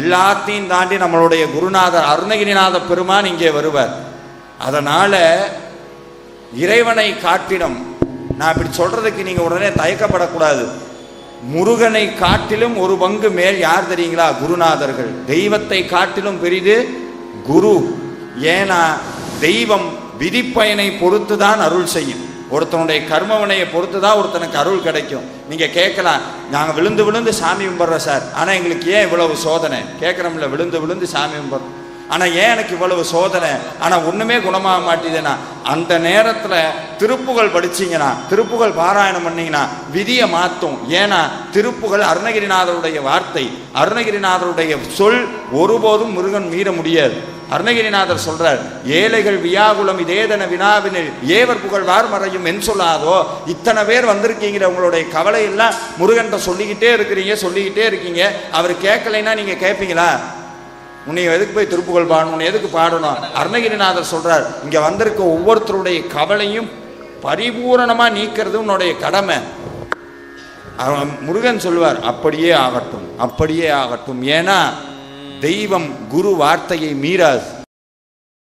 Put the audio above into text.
எல்லாத்தையும் தாண்டி நம்மளுடைய குருநாதர் அருணகிரிநாத பெருமான் இங்கே வருவார். அதனால இறைவனை காட்டிலும், நான் இப்படி சொல்றதுக்கு நீங்க உடனே தயக்கப்படக்கூடாது. முருகனை காட்டிலும் ஒரு பங்கு மேல் யார் தெரியுங்களா? குருநாதர்கள். தெய்வத்தை காட்டிலும் பெரிது குரு. ஏன்னா தெய்வம் விதிப்பயனை பொறுத்து தான் அருள் செய்யும். ஒருத்தனுடைய கர்மவனையை பொறுத்து தான் ஒருத்தனுக்கு அருள் கிடைக்கும். நீங்க கேட்கலாம், நாங்கள் விழுந்து விழுந்து சாமி கும்பிட்றோம் சார், ஆனால் எங்களுக்கு ஏன் இவ்வளவு சோதனை? கேட்குறோம்ல, விழுந்து விழுந்து சாமி கும்பிட்றோம், ஆனால் ஏன் எனக்கு இவ்வளவு சோதனை? ஆனால் ஒன்றுமே குணமாக மாட்டேதுன்னா, அந்த நேரத்தில் திருப்புகழ் படிச்சிங்கன்னா, திருப்புகழ் பாராயணம் பண்ணிங்கன்னா விதியை மாற்றும். ஏன்னா திருப்புகழ் அருணகிரிநாதருடைய வார்த்தை, அருணகிரிநாதருடைய சொல் ஒருபோதும் முருகன் மீற முடியாது. அருணகிரிநாதர் சொல்றார், ஏழைகள் வியாகுலம் இதேதன வினாவினில் ஏவர் புகழ் வார் மறையும் என் சொல்லாதோ. இத்தனை பேர் வந்திருக்கீங்கிற உங்களுடைய கவலை எல்லாம் முருகன்ட்ட சொல்லிக்கிட்டே இருக்கீங்க. அவர் கேட்கலைன்னா நீங்க கேட்பீங்களா? உன்னை எதுக்கு போய் திருப்புகழ் பாடணும், உன்னை எதுக்கு பாடணும்? அருணகிரிநாதர் சொல்றார், இங்க வந்திருக்க ஒவ்வொருத்தருடைய கவலையும் பரிபூரணமா நீக்கிறது உன்னுடைய கடமை. முருகன் சொல்வார், அப்படியே ஆகட்டும். ஏன்னா தெய்வம் குரு வார்த்தையை மீறாது.